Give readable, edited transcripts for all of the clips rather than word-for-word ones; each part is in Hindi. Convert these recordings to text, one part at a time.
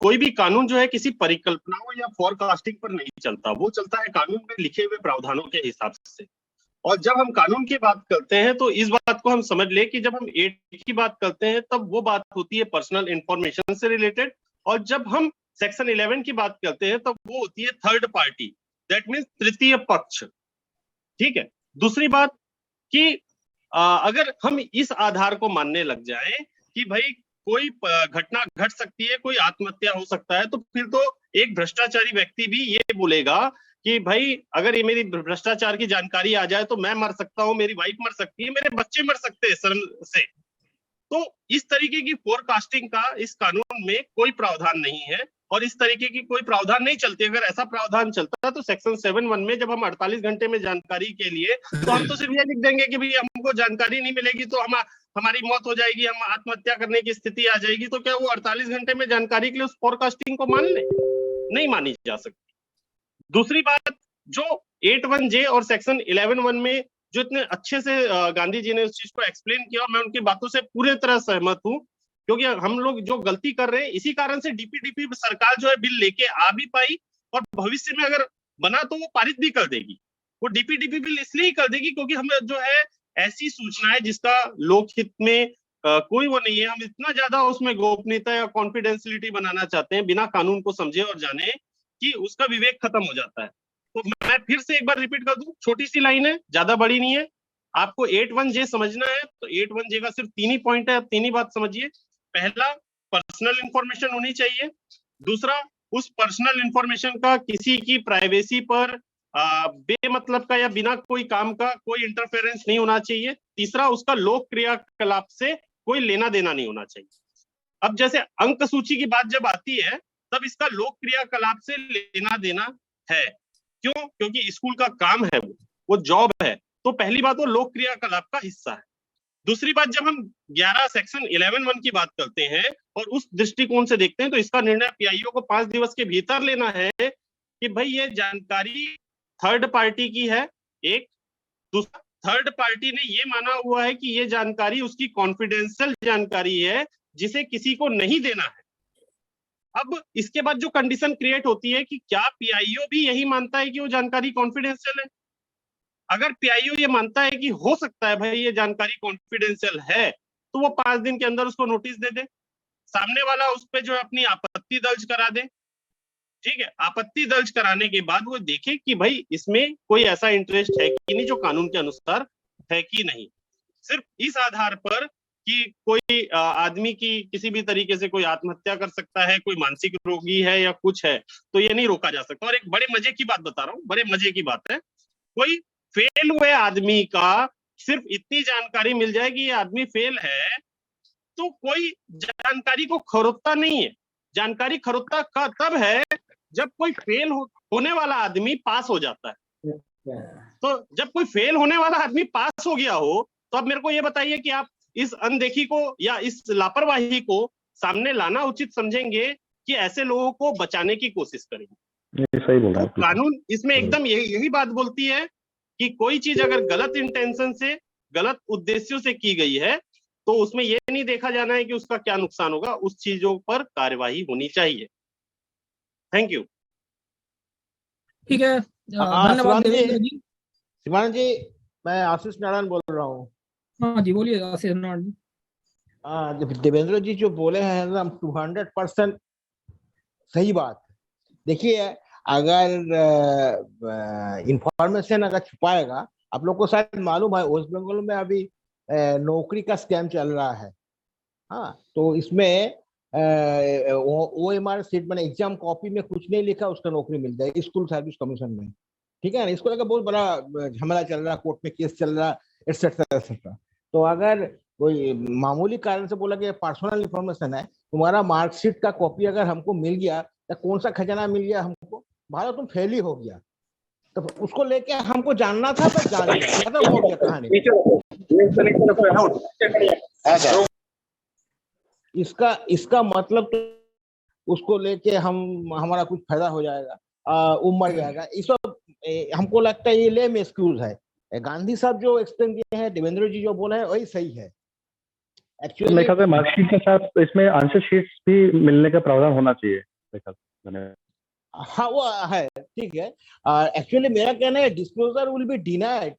कोई भी कानून जो है किसी परिकल्पनाओं या फोरकास्टिंग पर नहीं चलता, वो चलता है कानून में लिखे हुए प्रावधानों के हिसाब से। और जब हम कानून की बात करते हैं तो इस बात को हम समझ ले कि जब हम 8 की बात करते हैं तब वो बात होती है पर्सनल इंफॉर्मेशन से रिलेटेड, और जब हम सेक्शन 11 की बात करते हैं तब वो होती है थर्ड पार्टी, दैट मीन्स तृतीय पक्ष। ठीक है। दूसरी बात कि अगर हम इस आधार को मानने लग जाए कि भाई कोई घटना घट सकती है, कोई आत्महत्या हो सकता है, तो फिर तो एक भ्रष्टाचारी व्यक्ति भी ये बोलेगा कि भाई अगर ये मेरी भ्रष्टाचार की जानकारी आ जाए तो मैं मर सकता हूँ, मेरी वाइफ मर सकती है, मेरे बच्चे मर सकते हैं शर्म से। तो इस तरीके की फोरकास्टिंग का इस कानून में कोई प्रावधान नहीं है, और इस तरीके की कोई प्रावधान नहीं चलती। अगर ऐसा प्रावधान चलता तो सेक्शन 7(1) में जब हम 48 घंटे में जानकारी के लिए, तो हम तो सिर्फ ये लिख देंगे कि भाई हमको जानकारी नहीं मिलेगी तो हमारी मौत हो जाएगी, हम आत्महत्या करने की स्थिति आ जाएगी। तो क्या वो 48 घंटे में जानकारी के लिए उस फोरकास्टिंग को मान ले? नहीं मानी जा सकती। दूसरी बात, जो 8(1)J और सेक्शन 11(1) में जो इतने अच्छे से गांधी जी ने उस चीज को एक्सप्लेन किया, मैं उनकी बातों से पूरी तरह सहमत हूँ, क्योंकि हम लोग जो गलती कर रहे हैं इसी कारण से डीपीडीपी सरकार जो है बिल लेके आ भी पाई, और भविष्य में अगर बना तो वो पारित भी कर देगी। वो डीपीडीपी बिल इसलिए ही कर देगी क्योंकि हमें जो है ऐसी सूचनाएं जिसका लोकहित में कोई वो नहीं है, हम इतना ज्यादा उसमें गोपनीयता या कॉन्फिडेंशियलिटी बनाना चाहते हैं बिना कानून को समझे और जाने कि उसका विवेक खत्म हो जाता है। तो मैं फिर से एक बार रिपीट कर दूं, छोटी सी लाइन है, ज्यादा बड़ी नहीं है। आपको 8(1)J समझना है तो 8(1)J का सिर्फ 3 ही पॉइंट है, आप 3 ही बात समझिए। पहला, पर्सनल इंफॉर्मेशन होनी चाहिए। दूसरा, उस पर्सनल इंफॉर्मेशन का किसी की प्राइवेसी पर बेमतलब का या बिना कोई काम का कोई इंटरफेरेंस नहीं होना चाहिए। तीसरा, उसका लोक क्रियाकलाप से कोई लेना देना नहीं होना चाहिए। अब जैसे अंक सूची की बात जब आती है तब इसका लोक क्रियाकलाप से लेना देना है। क्यों? क्योंकि स्कूल का काम है, वो जॉब है, तो पहली बात वो लोक क्रियाकलाप का हिस्सा है। दूसरी बात, जब हम 11 सेक्शन 11(1) की बात करते हैं और उस दृष्टिकोण से देखते हैं तो इसका निर्णय पीआईओ को 5 दिवस के भीतर लेना है कि भाई ये जानकारी थर्ड पार्टी की है। एक, दूसरा, थर्ड पार्टी ने ये माना हुआ है कि ये जानकारी उसकी कॉन्फिडेंशियल जानकारी है जिसे किसी को नहीं देना है। अब इसके बाद जो कंडीशन क्रिएट होती है कि क्या पीआईओ भी यही मानता है कि वो जानकारी कॉन्फिडेंशियल है? अगर पीआईओ ये मानता है कि हो सकता है भाई ये जानकारी कॉन्फिडेंशियल है, तो वो 5 दिन के अंदर उसको नोटिस दे दे, सामने वाला उस पर जो है अपनी आपत्ति दर्ज करा दे। ठीक है, आपत्ति दर्ज कराने के बाद वो देखे कि भाई इसमें कोई ऐसा इंटरेस्ट है कि नहीं जो कानून के अनुसार है कि नहीं। सिर्फ इस आधार पर कि कोई आदमी की किसी भी तरीके से कोई आत्महत्या कर सकता है, कोई मानसिक रोगी है या कुछ है, तो ये नहीं रोका जा सकता। और एक बड़े मजे की बात बता रहा हूँ, बड़े मजे की बात है, कोई फेल हुए आदमी का सिर्फ इतनी जानकारी मिल जाए कि ये आदमी फेल है, तो कोई जानकारी को खरोटता नहीं है। जानकारी खरोटता का तब है जब कोई फेल होने वाला आदमी पास हो जाता है। तो जब कोई फेल होने वाला आदमी पास हो गया हो, तो अब मेरे को ये बताइए कि आप इस अनदेखी को या इस लापरवाही को सामने लाना उचित समझेंगे कि ऐसे लोगों को बचाने की कोशिश करेंगे? सही बोल रहा है। कानून इसमें एकदम यही बात बोलती है कि कोई चीज अगर गलत इंटेंशन से, गलत उद्देश्यों से की गई है तो उसमें यह नहीं देखा जाना है कि उसका क्या नुकसान होगा, उस चीजों पर कार्यवाही होनी चाहिए। Thank you. ठीक है, धन्यवाद देवेंद्र जी। शिवानंद जी, मैं आशीष नारायण बोल रहा हूँ। हाँ जी, बोलिए आशीष नारायण जी। देवेंद्र जी जो बोले हैं एकदम 200% सही बात। देखिए, अगर इंफॉर्मेशन अगर छुपाएगा, आप लोग को शायद मालूम है वेस्ट बंगाल में अभी नौकरी का स्कैम चल रहा है। हाँ, तो इसमें OMR सीट मैंने एग्जाम कॉपी में कुछ नहीं लिखा, उसका नौकरी मिल जाए स्कूल सर्विस कमीशन में। ठीक है ना, इसको लेकर बहुत बड़ा झमेला चल रहा, कोर्ट में केस चल रहा, एक्सेट्रा एक्सेट्रा। तो अगर कोई मामूली कारण से बोला कि पर्सनल इंफॉर्मेशन है, तुम्हारा मार्कशीट का कॉपी अगर हमको मिल गया तो कौन सा खजाना मिल गया हमको, भारत तुम फेल ही हो गया, तो उसको लेके हमको जानना था तो जान लिया, खत्म हो गया कहानी। इसका मतलब तो उसको लेके हमारा कुछ फायदा हो जाएगा, वो मर जाएगा, इस सब हमको लगता है ये लेम एक्सक्यूज है। गांधी साहब जो एक्सप्लेन किए हैं, देवेंद्र जी जो बोले हैं वही सही है। एक्चुअली मेरे ख्याल से मार्कशीट के साथ इसमें आंसर शीट्स भी मिलने का प्रावधान होना चाहिए। धन्यवाद। हाँ वो है, ठीक है। एक्चुअली मेरा कहना है disclosure will be denied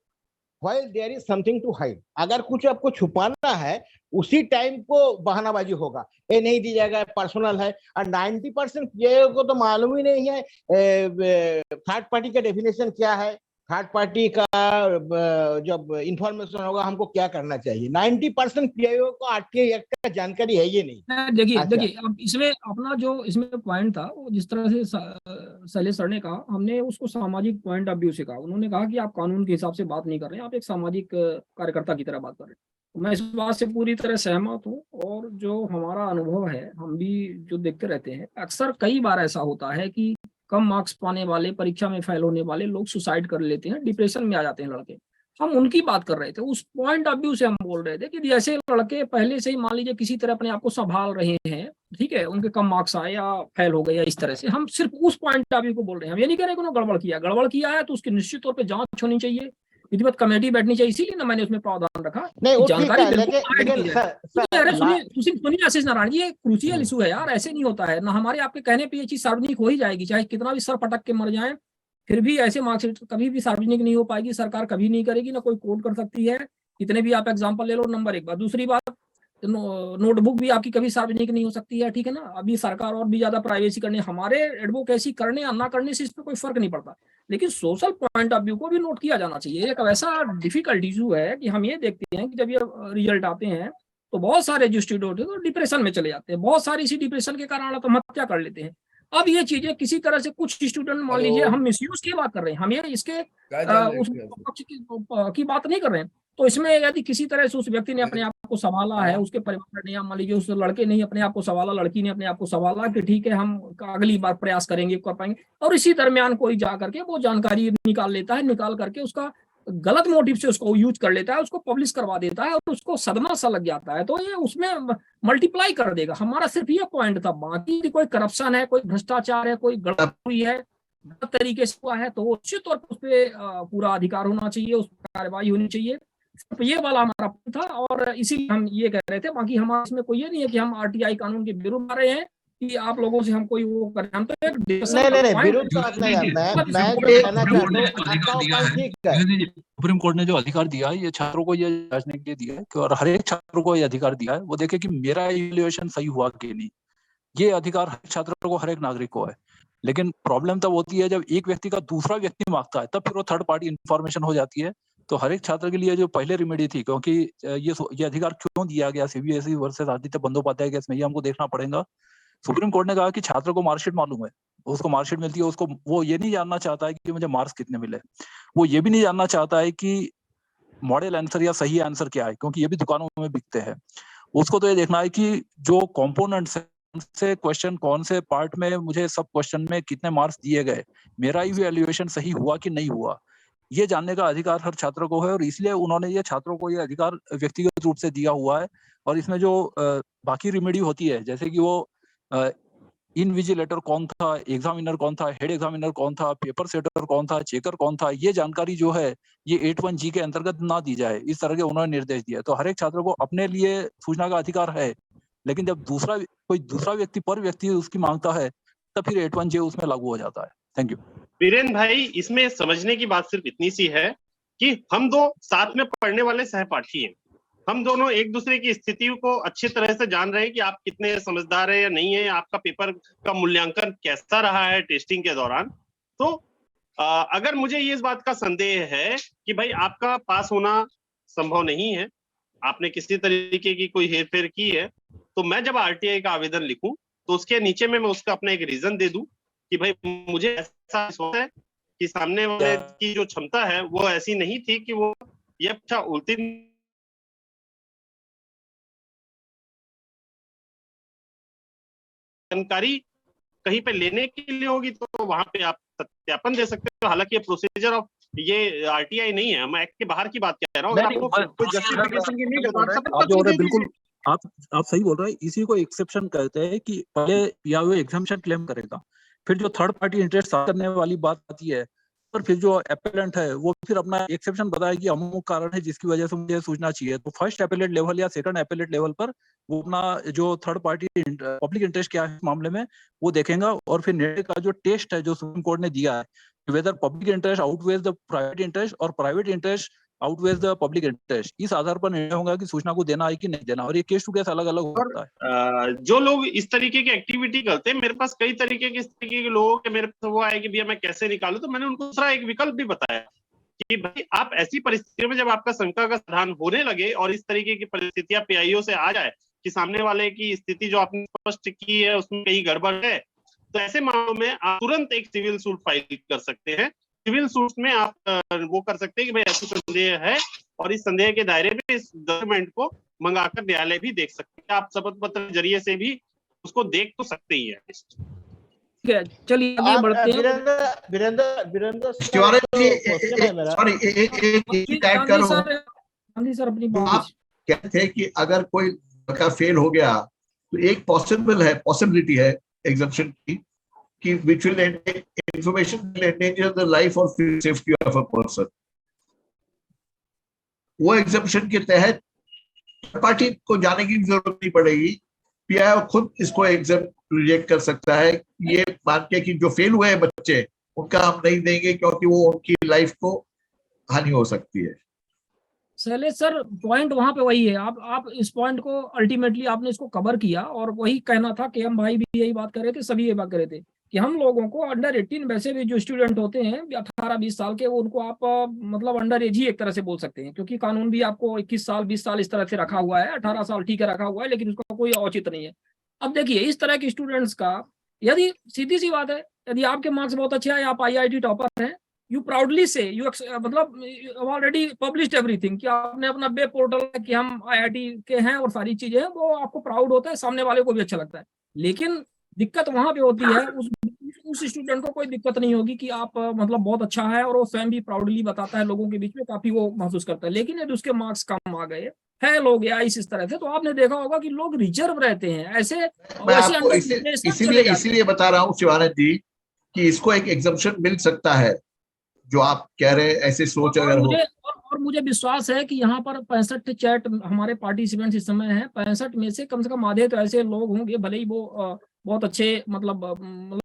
while there is something to hide. अगर कुछ आपको छुपाना है उसी टाइम को बहानाबाजी होगा, ये नहीं दी जाएगा, पर्सनल है। और 90% पीआईओ को तो मालूम ही नहीं है थर्ड पार्टी का डेफिनेशन क्या है, थर्ड पार्टी का जब इंफॉर्मेशन होगा हमको क्या करना चाहिए। 90% पीआईओ को आरटीआई एक्ट का जानकारी है ये नहीं। देखिए अच्छा। देखिए, अब इसमें अपना जो इसमें पॉइंट था वो जिस तरह से शैलेश सर ने कहा, हमने उसको सामाजिक पॉइंट ऑफ व्यू से कहा। उन्होंने कहा कि आप कानून के हिसाब से बात नहीं कर रहे हैं, आप एक सामाजिक कार्यकर्ता की तरह बात कर रहे हैं। तो मैं इस बात से पूरी तरह सहमत हूँ। और जो हमारा अनुभव है, हम भी जो देखते रहते हैं, अक्सर कई बार ऐसा होता है कि कम मार्क्स पाने वाले, परीक्षा में फेल होने वाले लोग सुसाइड कर लेते हैं, डिप्रेशन में आ जाते हैं लड़के। हम उनकी बात कर रहे थे, उस पॉइंट ऑफ व्यू से हम बोल रहे थे कि जैसे लड़के पहले से ही मान लीजिए किसी तरह अपने आप को संभाल रहे हैं, ठीक है, उनके कम मार्क्स आए या फेल हो गए या इस तरह से, हम सिर्फ उस पॉइंट ऑफ व्यू को बोल रहे हैं। हम ये नहीं कह रहे कि उन्होंने गड़बड़ किया है तो उसकी निश्चित तौर पर जांच होनी चाहिए, विधिवत कमेटी बैठनी चाहिए। इसीलिए ना मैंने उसमें प्रावधान रखा नहीं वो ठीक जानकारी है, बिल्कुल लेकिन provide की जाए। अरे सुनिए आशीष नारायण जी, ये क्रूशियल इशू है यार, ऐसे नहीं होता है ना। हमारे आपके कहने पे ये चीज सार्वजनिक हो ही जाएगी, चाहे कितना भी सर पटक के मर जाए, फिर भी ऐसे मार्कशीट कभी भी सार्वजनिक नहीं हो पाएगी, सरकार कभी नहीं करेगी, ना कोई कोर्ट कर सकती है। इतने भी आप एग्जांपल ले लो, नंबर एक बात। दूसरी बात, नोटबुक भी आपकी कभी सार्वजनिक नहीं हो सकती है, ठीक है ना। अभी सरकार और भी ज्यादा प्राइवेसी करने, हमारे एडवोकेसी करने या ना करने से इस पर कोई फर्क नहीं पड़ता, लेकिन सोशल पॉइंट ऑफ व्यू को भी नोट किया जाना चाहिए। एक वैसा डिफिकल्ट इशू है कि हम ये देखते हैं कि जब ये रिजल्ट आते हैं तो बहुत सारे जो स्टूडेंट होते हैं तो डिप्रेशन में चले जाते हैं, बहुत सारी इसी डिप्रेशन के कारण आत्महत्या कर लेते हैं। अब ये चीजें किसी तरह से कुछ स्टूडेंट, मान लीजिए, हम मिसयूज की बात कर रहे हैं, हम ये इसके उस पक्ष की बात नहीं कर रहे हैं। तो इसमें यदि किसी तरह से उस व्यक्ति ने अपने आप को संभाला है, उसके परिवार ने, या मान लीजिए उस लड़के ने अपने आप को संभाला, लड़की ने अपने आप को संभाला कि ठीक है हम अगली बार प्रयास करेंगे, कर पाएंगे, और इसी दरमियान कोई जा करके वो जानकारी निकाल लेता है, निकाल करके उसका गलत मोटिव से उसको यूज कर लेता है, उसको पब्लिश करवा देता है और उसको सदमा सा लग जाता है, तो ये उसमें मल्टीप्लाई कर देगा। हमारा सिर्फ ये पॉइंट था, बाकी कोई करप्शन है, कोई भ्रष्टाचार है, कोई गड़बड़ी है, गलत तरीके से हुआ है, तो उचित तौर पर उस पर पूरा अधिकार होना चाहिए, उस पर कार्रवाई होनी चाहिए। सिर्फ ये वाला हमारा पॉइंट था और इसीलिए हम ये कह रहे थे। बाकी हमारे इसमें कोई ये नहीं है कि हम आरटीआई कानून के विरुद्ध आ रहे हैं कि आप लोगों से हम कोई वो करें। हम तो एक नहीं विरोध बात नहीं है। मैं कहना चाहता हूं आपका पॉइंट ठीक है। सुप्रीम कोर्ट ने जो अधिकार दिया है ये छात्रों को ये जांचने के लिए दिया है और हर एक छात्र को ये अधिकार दिया है वो देखे कि मेरा इवैल्यूएशन सही हुआ कि नहीं। ये अधिकार हर छात्र को, हर एक नागरिक को है। लेकिन प्रॉब्लम तब होती है जब एक व्यक्ति का दूसरा व्यक्ति मांगता है, तब फिर वो थर्ड पार्टी इंफॉर्मेशन हो जाती है। तो हर एक छात्र के लिए जो पहले रेमेडी थी, क्योंकि ये अधिकार क्यों दिया गया CBSE versus Aditya Bandopadhyay case में, ये हमको देखना पड़ेगा। सुप्रीम कोर्ट ने कहा कि छात्र को मार्कशीट मालूम है, उसको मार्कशीट मिलती है, उसको वो ये नहीं जानना चाहता है कि मुझे मार्क्स कितने मिले, वो ये भी नहीं जानना चाहता है कि मॉडल आंसर या सही आंसर क्या है, क्योंकि ये भी दुकानों में बिकते हैं। उसको तो ये देखना है कि जो कंपोनेंट्स से क्वेश्चन, कौन से पार्ट में मुझे सब क्वेश्चन में कितने मार्क्स दिए गए, मेरा इवैल्यूएशन सही हुआ कि नहीं हुआ, ये जानने का अधिकार हर छात्र को है। और इसलिए उन्होंने ये छात्रों को ये अधिकार व्यक्तिगत रूप से दिया हुआ है। और इसमें जो बाकी रेमेडी होती है, जैसे कि वो इनविजिलेटर कौन था, एग्जामिनर कौन था, हेड एग्जामिनर कौन था, पेपर सेटर कौन था, चेकर कौन था, ये जानकारी जो है ये 81G के अंतर्गत ना दी जाए, इस तरह के उन्होंने निर्देश दिया। तो हर एक छात्र को अपने लिए सूचना का अधिकार है, लेकिन जब कोई दूसरा व्यक्ति पर व्यक्ति उसकी मांगता है तब फिर 81J उसमें लागू हो जाता है। Thank you. वीरेन भाई, इसमें समझने की बात सिर्फ इतनी सी है कि हम दो साथ में पढ़ने वाले सहपाठी हैं, हम दोनों एक दूसरे की स्थिति को अच्छी तरह से जान रहे हैं कि आप कितने समझदार है या नहीं है, आपका पेपर का मूल्यांकन कैसा रहा है टेस्टिंग के दौरान। तो अगर मुझे ये इस बात का संदेह है कि भाई आपका पास होना संभव नहीं है, आपने किसी तरीके की कोई हेरफेर की है, तो मैं जब आरटीआई का आवेदन लिखूं तो उसके नीचे में मैं उसका अपना एक रीजन दे दूं कि भाई मुझे ऐसा विश्वास है कि सामने वाले की जो क्षमता है वो ऐसी नहीं थी कि वो ये अच्छा उल्टी जानकारी कहीं पे लेने के लिए होगी तो वहां पे आप सत्यापन दे सकते हो। हालांकि ये प्रोसीजर ऑफ ये आरटीआई नहीं है, मैं एक्ट के बाहर की बात कह रहा हूँ। अगर आपको कोई जस्टिफिकेशन की नहीं बता सकता, बिल्कुल आप सही बोल रहे हैं। इसी को एक्सेप्शन कहते हैं कि पहले या वो एग्जाम्पशन क्लेम करेगा, फिर जो थर्ड पार्टी इंटरेस्ट करने वाली बात आती है पर फिर जो एपेलेंट है वो फिर अपना एक्सेप्शन बताया कि अमुक कारण है जिसकी वजह से मुझे सूचना चाहिए, तो फर्स्ट एपेलेट लेवल या सेकंड एपेलेट लेवल पर वो अपना जो थर्ड पार्टी पब्लिक इंटरेस्ट क्या है इस मामले में वो देखेगा, और फिर निर्णय का जो टेस्ट है जो सुप्रीम कोर्ट ने दिया है, whether public interest outweighs the private interest और private interest outweighs the public interest, इस आधार पर निर्णय होगा कि सूचना को देना है कि नहीं देना, और ये केस टू केस अलग अलग होता है। जो लोग इस तरीके की एक्टिविटी करते हैं, मेरे पास कई तरीके के इस तरीके के लोगों के मेरे पास वो आए कि भैया मैं कैसे निकालूं, तो मैंने उनको दूसरा एक विकल्प भी बताया कि भाई आप ऐसी परिस्थितियों में जब आपका शंका का समाधान होने लगे और इस तरीके की परिस्थितियां पीआईओ से आ जाए कि सामने वाले की स्थिति जो आपने स्पष्ट की है उसमें कहीं गड़बड़ है, तो ऐसे मामलों में आप तुरंत एक सिविल सूट फाइल कर सकते हैं। सिविल सूट में आप वो कर सकते हैं कि भाई ऐसा संदेह है और इस संदेह के दायरे में इस डॉक्यूमेंट को मंगाकर न्यायालय भी देख सकते हैं, आप शपथ पत्र के जरिए से भी उसको देख तो सकते ही है। ठीक है, चलिए आगे बढ़ते हैं। वीरेंद्र शिवानंद जी, सॉरी एक ऐड करो। सर अपनी तो आप कहते हैं कि अगर कोई लड़का फेल हो गया तो एक पॉसिबिलिटी है एग्जम्पशन की which will information will endanger the life or safety of a person. वो एग्जम्पशन के तहत पार्टी को जाने की जरूरत नहीं पड़ेगी, पीआईओ खुद इसको रिजेक्ट कर सकता है, ये मान के कि जो फेल हुए हैं बच्चे उनका हम नहीं देंगे क्योंकि वो उनकी लाइफ को हानि हो सकती है। शैलेश सर, पॉइंट वहां पे वही है, आप इस पॉइंट को अल्टीमेटली आपने इसको कवर किया, और वही कहना था कि हम भाई भी यही बात कर रहे थे, सभी ये बात कर रहे थे कि हम लोगों को अंडर 18 वैसे भी जो स्टूडेंट होते हैं 18-20 साल के, उनको आप मतलब अंडर एज ही एक तरह से बोल सकते हैं, क्योंकि कानून भी आपको 21 साल 20 साल इस तरह से रखा हुआ है, 18 साल ठीक है रखा हुआ है, लेकिन उसका कोई औचित्य नहीं है। अब देखिए इस तरह के स्टूडेंट्स का, यदि सीधी सी बात है, यदि आपके मार्क्स बहुत अच्छे हैं, आप IIT टॉपर हैं, यू प्राउडली से यू मतलब ऑलरेडी पब्लिश्ड एवरीथिंग, कि आपने अपना वेब पोर्टल है कि हम IIT के हैं और सारी चीजें हैं, वो आपको प्राउड होता है, सामने वाले को भी अच्छा लगता है। लेकिन दिक्कत वहां पे होती है, उस स्टूडेंट को कोई दिक्कत नहीं होगी कि आप मतलब बहुत अच्छा है, और वो स्वयं भी प्राउडली बताता है लोगों के बीच में, काफी वो महसूस करता है। लेकिन यदि उसके मार्क्स कम आ गए, फेल हो गया इस तरह से, तो आपने देखा होगा कि लोग रिजर्व रहते हैं, ऐसे मैं आपको इसीलिए बता रहा हूँ शिवानंद जी कि इसको एक एग्जम्पशन मिल सकता है, जो आप कह रहे हैं ऐसे सोच अगर हो। और मुझे विश्वास है कि यहाँ पर 65 चैट हमारे पार्टिसिपेंट्स इस समय हैं, 65 में से कम आधे तो ऐसे लोग होंगे, भले ही वो बहुत अच्छे मतलब हम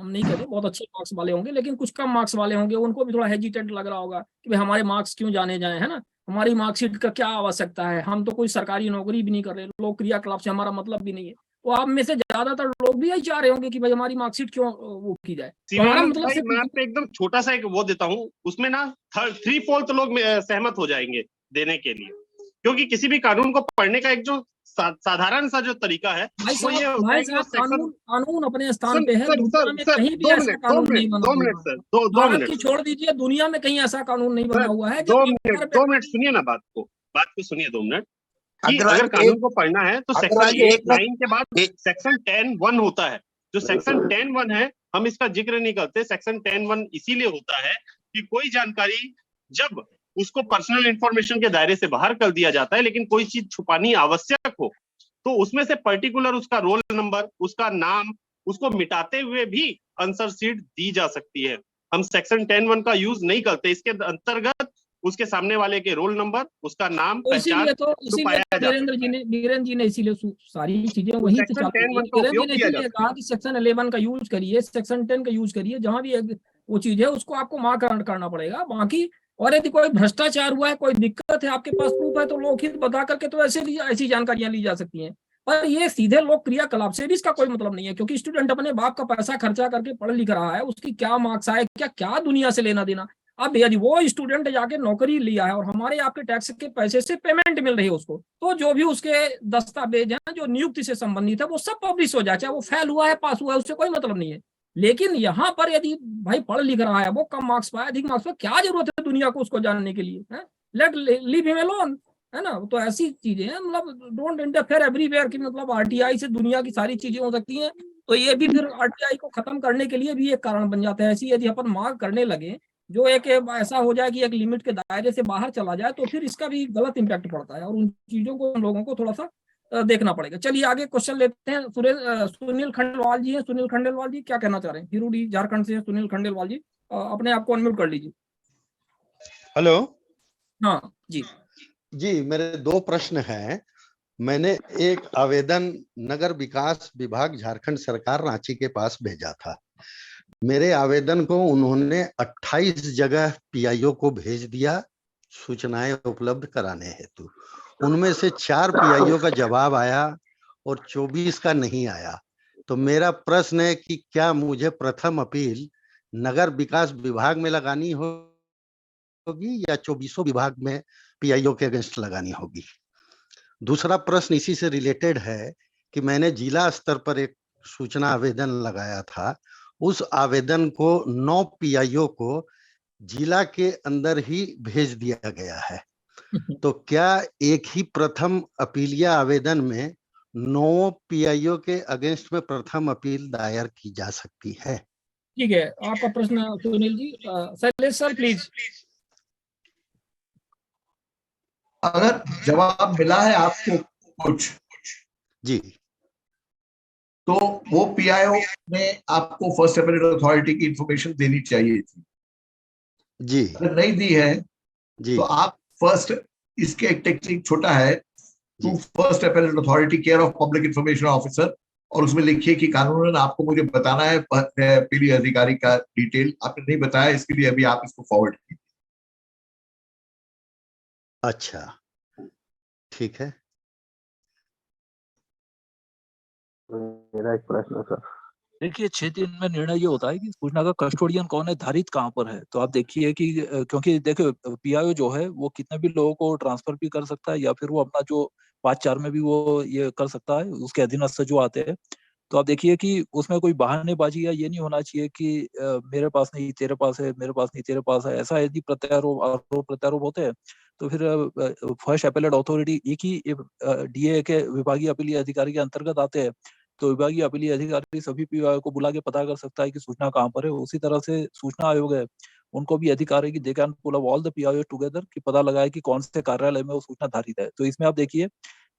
नहीं कहते बहुत अच्छे मार्क्स वाले होंगे, लेकिन कुछ कम मार्क्स वाले होंगे, उनको भी थोड़ा हेजिटेंट लग रहा होगा कि भाई हमारे मार्क्स क्यों जाने जाए, है ना, हमारी मार्कशीट का क्या आवश्यकता है, हम तो कोई सरकारी नौकरी भी नहीं कर रहे, लोक क्रियाकलाप से हमारा मतलब भी नहीं है। तो आप में से ज्यादातर लोग भी यही चाह रहे होंगे कि भाई हमारी मार्कशीट क्यों वो की जाए। हमारा मतलब भाई, मैं आपको एकदम छोटा सा एक वो देता हूँ, उसमें ना 3/4 लोग सहमत हो जाएंगे देने के लिए, क्योंकि किसी भी कानून को पढ़ने का एक जो साधारण सा जो तरीका है वो ये होता है कि कानून अपने स्थान पे है, दुनिया में कहीं भी ऐसा कानून नहीं बना हुआ। भारत की छोड़ दीजिए, दुनिया में कहीं ऐसा कानून नहीं बना हुआ है। 2 मिनट सुनिए ना, बात को सुनिए 2 मिनट। अगर कानून को पढ़ना है तो सेक्शन 8(9) के बाद सेक्शन 10(1) होता है। जो सेक्शन 10(1) है, हम इसका जिक्र नहीं करते। सेक्शन 10(1) इसीलिए होता है कि कोई जानकारी जब उसको पर्सनल इंफॉर्मेशन के दायरे से बाहर कर दिया जाता है, लेकिन कोई चीज छुपानी आवश्यक हो, तो उसमें से पर्टिकुलर उसका रोल नंबर, उसका नाम, उसको मिटाते हुए भी आंसर शीट दी जा सकती है। हम सेक्शन 10(1) का यूज नहीं करते। इसके अंतर्गत उसके सामने वाले के रोल नंबर, उसका नाम, पहचान वीरेंद्र जी ने इसीलिए सारी चीजें वहीं से चालू की। इसीलिए कहा कि सेक्शन 11 का यूज करिए, सेक्शन 10 का यूज करिए, जहां भी वो चीज है उसको आपको मार्क करना पड़ेगा। बाकी और यदि कोई भ्रष्टाचार हुआ है, कोई दिक्कत है, आपके पास प्रूफ है, तो लोकहित बता करके तो ऐसी जानकारियां ली जा सकती हैं। पर ये सीधे लोक क्रियाकलाप से भी इसका कोई मतलब नहीं है, क्योंकि स्टूडेंट अपने बाप का पैसा खर्चा करके पढ़ लिख रहा है, उसकी क्या मार्क्स आए, क्या दुनिया से लेना देना। अब यदि वो स्टूडेंट जाके नौकरी लिया है और हमारे आपके टैक्स के पैसे से पेमेंट मिल रही है उसको, तो जो भी उसके दस्तावेज हैं जो नियुक्ति से संबंधित है वो सब पब्लिश हो जाए, चाहे वो फेल हुआ है पास हुआ है, उससे कोई मतलब नहीं है। लेकिन यहाँ पर यदि भाई पढ़ लिख रहा है, वो कम मार्क्स पाया, अधिक मार्क्स पाया, क्या जरूरत है दुनिया को उसको जानने के लिए, है? लेट लीव हिम अलोन, है ना। तो ऐसी चीजें हैं, मतलब डोंट इंटरफेयर एवरीवेयर की, मतलब RTI से दुनिया की सारी चीजें हो सकती हैं। तो ये भी फिर RTI को खत्म करने के लिए भी एक कारण बन जाता है। ऐसी यदि अपन मार्क करने लगे जो एक ऐसा हो जाए कि एक लिमिट के दायरे से बाहर चला जाए, तो फिर इसका भी गलत इम्पैक्ट पड़ता है, और उन चीजों को हम लोगों को थोड़ा सा देखना पड़ेगा। चलिए आगे क्वेश्चन लेते हैं। सुनील खंडेलवाल जी हैं। सुनील खंडेलवाल जी क्या कहना चाह रहे हैं? हिरूडी झारखंड से सुनील खंडेलवाल जी, अपने आप को अनम्यूट कर लीजिए। हेलो। हाँ जी जी, मेरे 2 प्रश्न हैं। मैंने एक आवेदन नगर विकास विभाग झारखंड सरकार रांची के पास भेजा था। मेरे आवेदन को उन्होंने 28 जगह पीआईओ को भेज दिया सूचनाएं उपलब्ध कराने हेतु। उनमें से 4 पीआईओ का जवाब आया और 24 का नहीं आया। तो मेरा प्रश्न है कि क्या मुझे प्रथम अपील नगर विकास विभाग में लगानी होगी या 24 विभाग में पीआईओ के अगेंस्ट लगानी होगी? दूसरा प्रश्न इसी से रिलेटेड है कि मैंने जिला स्तर पर एक सूचना आवेदन लगाया था। उस आवेदन को 9 पीआईओ को जिला के अंदर ही भेज दिया गया है। तो क्या एक ही प्रथम अपीलिया आवेदन में 9 पीआईओ के अगेंस्ट में प्रथम अपील दायर की जा सकती है? ठीक है, आपका प्रश्न सुनील जी। Shailesh sir please. अगर जवाब मिला है आपको कुछ जी, तो वो पीआईओ ने आपको फर्स्ट अपेलेट अथॉरिटी की इंफॉर्मेशन देनी चाहिए थी। जी, अगर नहीं दी है जी, तो आप फर्स्ट, इसके एक टेक्निक छोटा है, टू जी। First appellate authority care of public information officer, और उसमें लिखिए कि कानूनन आपको मुझे बताना है पीली अधिकारी का डिटेल। आपने नहीं बताया, इसके लिए अभी आप इसको फॉरवर्ड कीजिए। अच्छा, ठीक है। मेरा एक प्रश्न है सर। देखिए 6 दिन में निर्णय ये होता है कि सूचना का कस्टोडियन कौन है, धारित कहाँ पर है। तो आप देखिए कि क्योंकि देखो पीआईओ जो है वो कितने भी लोगों को ट्रांसफर भी कर सकता है या फिर वो अपना जो 5-4 में भी वो ये कर सकता है, उसके अधीनस्थ जो आते हैं। तो आप देखिए कि उसमें कोई बहानेबाजी या ये नहीं होना चाहिए कि मेरे पास नहीं तेरे पास है, मेरे पास नहीं तेरे पास है। ऐसा यदि आरोप प्रत्यारोप होते हैं तो फिर फर्स्ट अपेलेट अथॉरिटी एक ही डीए के विभागीय अपीलीय अधिकारी के अंतर्गत आते हैं। तो विभागीय अपीलीय अधिकारी सभी पीआईओ को बुला के पता कर सकता है कि सूचना कहाँ पर है। उसी तरह से सूचना आयोग है, उनको भी अधिकार है कि they can pull all the PIO together कि पता लगाए कि कौन से कार्यालय में वो सूचना धारित है। तो इसमें आप देखिए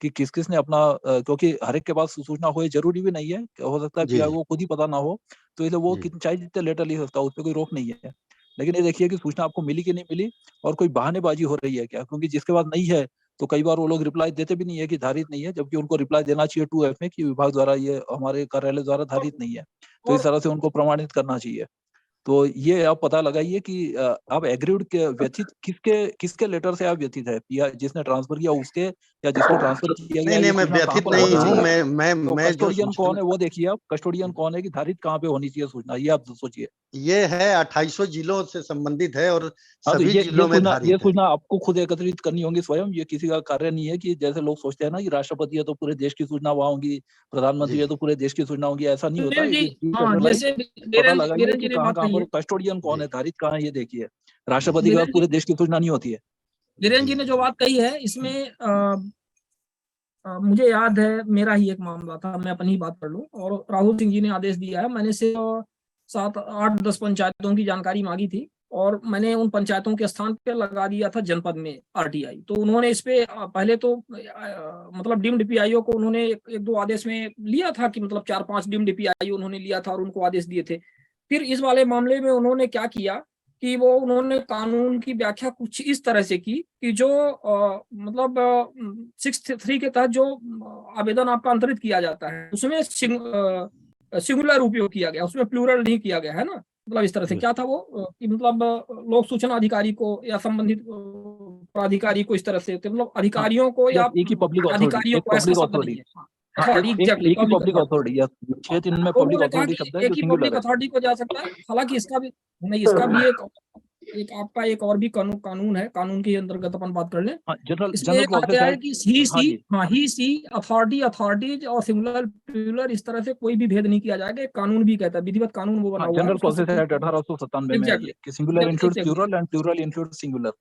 कि किस किस ने अपना क्योंकि हर एक के पास सूचना हो जरूरी भी नहीं है, हो सकता है जी, पीआईओ को खुद ही पता ना हो, तो इसलिए वो जी, चाहे जितने लेटर लिख सकता है, उस पर कोई रोक नहीं है। लेकिन ये देखिए कि सूचना आपको मिली कि नहीं मिली और कोई बहानेबाजी हो रही है क्या, क्योंकि जिसके पास नहीं है तो कई बार वो लोग रिप्लाई देते भी नहीं है कि धारित नहीं है, जबकि उनको रिप्लाई देना चाहिए 2F में कि विभाग द्वारा ये हमारे कार्यालय द्वारा धारित नहीं है। तो इस तरह से उनको प्रमाणित करना चाहिए। तो ये आप पता लगाइए कि आप एग्रीड के व्यथित किसके लेटर से आप व्यथित है, या जिसने ट्रांसफर किया उसके या जिसको ट्रांसफर किया गया, नहीं, ये मैं सूचना कहाँ व्यथित पर नहीं होनी हूँ। चाहिए। तो मैं जो कस्टोडियन कौन सूचना, है वो देखिए आप, कस्टोडियन कौन है कि धारित कहाँ पे होनी चाहिए सूचना, ये आप सोचिए। ये है 2800 जिलों से संबंधित है और हाँ, तो सभी जिलों में ये धारित है। सूचना आपको खुद एकत्रित करनी होगी स्वयं। ये किसी का कार्य नहीं है कि जैसे लोग सोचते हैं ना कि राष्ट्रपति है तो पूरे देश की सूचना वहाँ होगी, प्रधानमंत्री है जी, तो पूरे देश की सूचना होगी, ऐसा नहीं होता। सुनील जी, इट इज हाँ डिसेंट्रलाइज्ड। जैसे पता वीरेंद्र लगाइए कि जी ने कहाँ बात कहाँ कही पर है, कस्टोडियन कौन जी, है, धारित कहाँ है, ये देखिए। जी, राष्ट्रपति के पास वीरेंद्र पूरे जी देश की सूचना नहीं होती है। वीरेंद्र जी जी, ने जो बात कही है इसमें मुझे याद है मेरा ही एक मामला था, मैं अपनी ही बात कर लूं। और राहुल सिंह जी ने आदेश दिया है, मैंने से 7-8-10 पंचायतों की जानकारी मांगी थी और मैंने उन पंचायतों के स्थान पे लगा दिया था जनपद में आरटीआई। तो उन्होंने इस पे पहले तो मतलब डीम्ड पीआईओ को उन्होंने एक दो आदेश में लिया था कि मतलब 4-5 डीम्ड पीआईओ उन्होंने लिया था और उनको आदेश दिए थे। फिर इस वाले मामले में उन्होंने क्या किया कि वो उन्होंने कानून की व्याख्या कुछ इस तरह से की कि जो मतलब 6(3) के तहत जो आवेदन आपका अंतरित किया जाता है उसमें सिंगुलर उपयोग किया गया, उसमें प्लूरल नहीं किया गया है ना। मतलब इस तरह से क्या था वो कि मतलब लोक सूचना अधिकारी को या संबंधित प्राधिकारी को इस तरह से, तो मतलब हाँ, अधिकारियों को या एक ही पब्लिक अथॉरिटी, अधिकारियों एक को, ऐसा पब्लिक शब्द नहीं अथॉरिटी। है। हाँ, हाँ, एग्जैक्टली एक ही पब्लिक पब्लिक अथॉरिटी या 6(3) में तो पब्लिक उन्होंने कहा अथॉरिटी कि शब्द है एक जो ही सिंगुलर पब्लिक है। अथॉरिटी को जा सकता है। हालांकि इसका भी नहीं, इसका भी एक आपका एक और भी कानून है, कानून के अंतर्गत अपन बात कर लें। हाँ, इसमें जनरल ये कहा प्रोसेस गया है एक्ट। कि हाँ जी, ही सी अथॉरिटीज और सिंगुलर प्लूरल इस तरह से कोई भी भेद नहीं किया जाएगा। एक कानून भी कहता है, विधिवत कानून वो बना हाँ, हुआ है जनरल उसका प्रोसेस सुप्रीम एक्ट कोर्ट। 1897 में है एग्जैक्टली ये कि singular includes exactly plural and plural includes singular.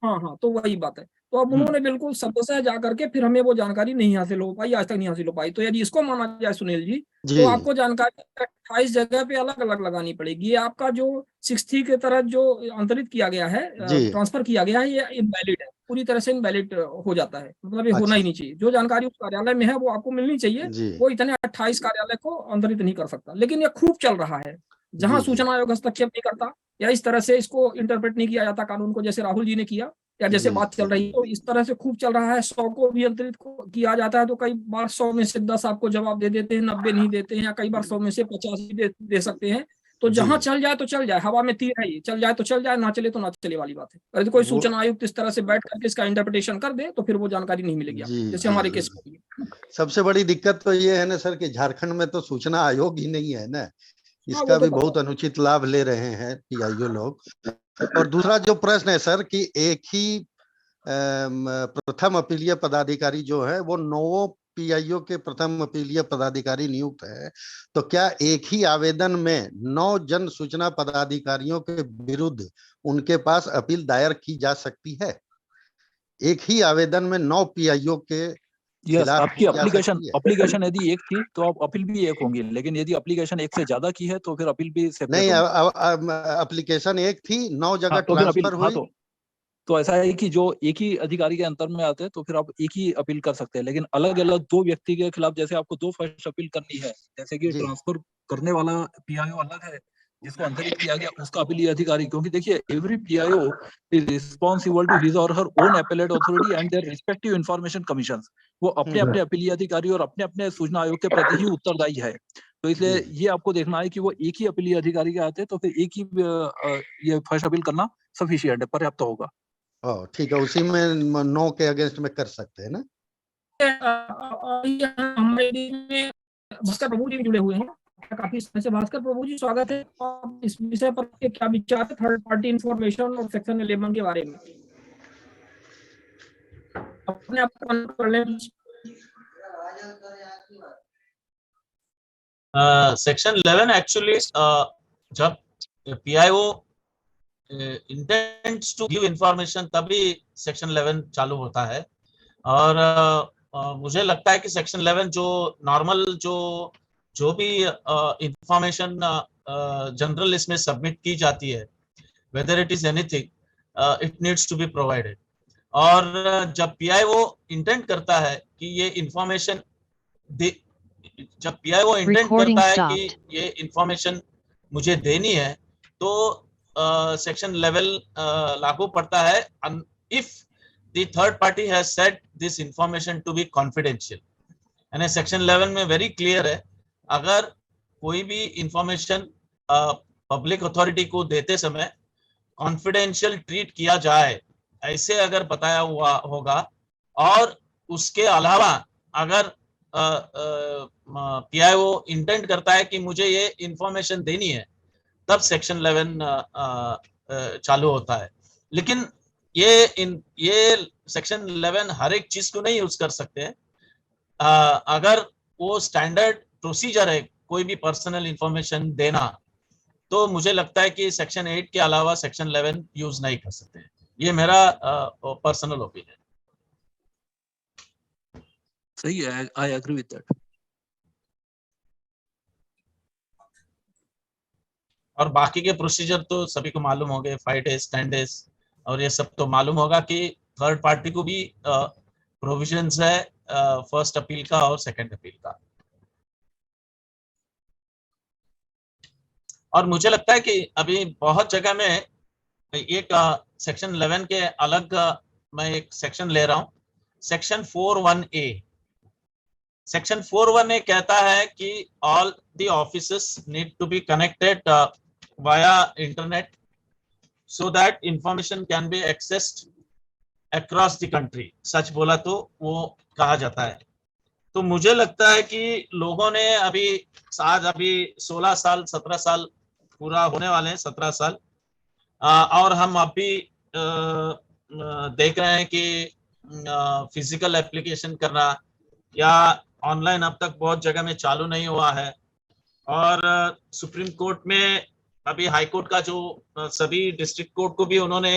हाँ, तो वही बात है। तो अब उन्होंने बिल्कुल शब्दशः जा करके फिर हमें वो जानकारी नहीं हासिल हो पाई, आज तक नहीं हासिल हो पाई। तो यदि इसको माना जाए सुनील जी, तो जी, आपको जानकारी 28 जगह पे अलग अलग लगानी पड़ेगी। ये आपका जो 6(3) के तरह जो अंतरित किया गया है, जी, ट्रांसफर किया गया है, ये इनवैलिड है। पूरी तरह से इनवैलिड हो जाता है, मतलब ये होना अच्छा ही नहीं चाहिए। जो जानकारी उस कार्यालय में है वो आपको मिलनी चाहिए, जी वो इतने 28 कार्यालय को अंतरित नहीं कर सकता। लेकिन ये खूब चल रहा है, जहां जी जी सूचना आयोग हस्तक्षेप नहीं करता या इस तरह से इसको इंटरप्रेट नहीं किया जाता कानून को, जैसे राहुल जी ने किया या जैसे जी बात जी चल रही है, तो इस तरह से खूब चल रहा है। 100 को भी अंतरित किया जाता है तो कई बार 100 में से 10 आपको जवाब दे देते हैं, 90 नहीं देते हैं, या कई बार 100 में से 50 भी दे सकते हैं। तो जी जहां चल जाए तो चल जाए, हवा में तीर है ये, चल जाए तो चल जाए, ना चले तो ना चले वाली बात है। अगर कोई वो सूचना आयुक्त इस तरह से बैठ करके इसका इंटरप्रिटेशन कर दे तो फिर वो जानकारी नहीं मिलेगी जी आपको, जैसे जी हमारे जी केस में हुई है। सबसे बड़ी दिक्कत तो ये है ना सर कि झारखंड में तो सूचना आयोग ही नहीं है ना, हाँ वो इसका तो भी बहुत पता अनुचित लाभ ले रहे हैं पीआईओ लोग। और दूसरा जो प्रश्न है सर कि एक ही प्रथम अपीलीय पदाधिकारी जो है वो 9 पीआईओ के प्रथम अपीलीय पदाधिकारी नियुक्त है, तो क्या एक ही आवेदन में 9 जन सूचना पदाधिकारियों के विरुद्ध उनके पास अपील दायर की जा सकती है? एक ही आवेदन में 9 पीआईओ के यस, खिलाफ आपकी की जा एप्लीकेशन सकती है? एप्लीकेशन यदि एक थी तो आप अपील भी एक होंगी, लेकिन यदि एप्लीकेशन एक से ज्यादा की है तो फिर अपील भी सेपरेट नहीं, होगी। एप्लीकेशन एक थी, 9 जगह हाँ तो फिर अपील, ट्रांसफर हाँ हुई। तो ऐसा है कि जो एक ही अधिकारी के अंतर में आते हैं तो फिर आप एक ही अपील कर सकते हैं, लेकिन अलग अलग 2 व्यक्ति के खिलाफ जैसे आपको 2 फर्स्ट अपील करनी है, जैसे कि जी ट्रांसफर करने वाला पीआईओ अलग है, जिसको अंतरित किया गया उसका अपीलीय अधिकारी, क्योंकि देखिए every PIO is responsible to his और her own appellate authority and their respective information commissions. वो अपने हम्म अपने अपीलीय अधिकारी और अपने अपने सूचना आयोग के प्रति ही उत्तरदायी है। तो इसलिए जी ये आपको देखना है कि वो एक ही अपीलीय अधिकारी के आते हैं तो फिर एक ही ये फर्स्ट अपील करना सफिशिएंट है, पर्याप्त होगा। ठीक है, उसी में 9 के अगेंस्ट में कर सकते हैं ना? हमारे बीच में भास्कर प्रभु जी भी जुड़े हुए हैं, काफी समय से। भास्कर प्रभु जी स्वागत है। आप इस विषय पर के क्या विचार है, थर्ड पार्टी इंफॉर्मेशन और सेक्शन 11 के बारे में? अपने आप कर लें। सेक्शन 11 एक्चुअली जब PIO intends to give information तभी सेक्शन 11 चालू होता है। और मुझे लगता है कि सेक्शन 11 जो नॉर्मल जो भी इंफॉर्मेशन जनरल इसमें सबमिट की जाती है, whether it is anything, it needs to be provided. और जब पीआईओ इंटेंट करता है कि ये इंफॉर्मेशन, जब पीआईओ इंटेंट करता है कि ये इंफॉर्मेशन मुझे देनी है, तो सेक्शन 11 लागू पड़ता है if the third party has said this information to be confidential. यानी सेक्शन 11 में वेरी क्लियर है, अगर कोई भी इंफॉर्मेशन पब्लिक अथॉरिटी को देते समय कॉन्फिडेंशियल ट्रीट किया जाए, ऐसे अगर बताया हुआ होगा, और उसके अलावा अगर पीआईओ इंटेंट करता है कि मुझे ये इंफॉर्मेशन देनी है, तब सेक्शन 11 चालू होता है। लेकिन ये सेक्शन 11 हर एक चीज को नहीं यूज कर सकते हैं। अगर वो स्टैंडर्ड प्रोसीजर है कोई भी पर्सनल इंफॉर्मेशन देना, तो मुझे लगता है कि सेक्शन 8 के अलावा सेक्शन 11 यूज नहीं कर सकते। ये मेरा पर्सनल ओपिनियन। सही है, आई एग्री विद दैट। और बाकी के प्रोसीजर तो सभी को मालूम हो गए, 5 days 10 days, और ये सब तो मालूम होगा कि थर्ड पार्टी को भी प्रोविजंस है फर्स्ट अपील का और सेकंड अपील का। और मुझे लगता है कि अभी बहुत जगह में एक सेक्शन 11 के अलग मैं एक सेक्शन ले रहा हूं, सेक्शन 41A। सेक्शन 41A कहता है कि all the offices need to be connected via internet so that information can be accessed across the country. सच बोला तो वो कहा जाता है। तो मुझे लगता है कि लोगों ने अभी 16 साल 17 साल पूरा होने वाले हैं, 17 साल, और हम अभी देख रहे हैं कि फिजिकल एप्लीकेशन करना या ऑनलाइन अब तक बहुत जगह में चालू नहीं हुआ है। और सुप्रीम कोर्ट में अभी हाई कोर्ट का जो सभी डिस्ट्रिक्ट कोर्ट को भी उन्होंने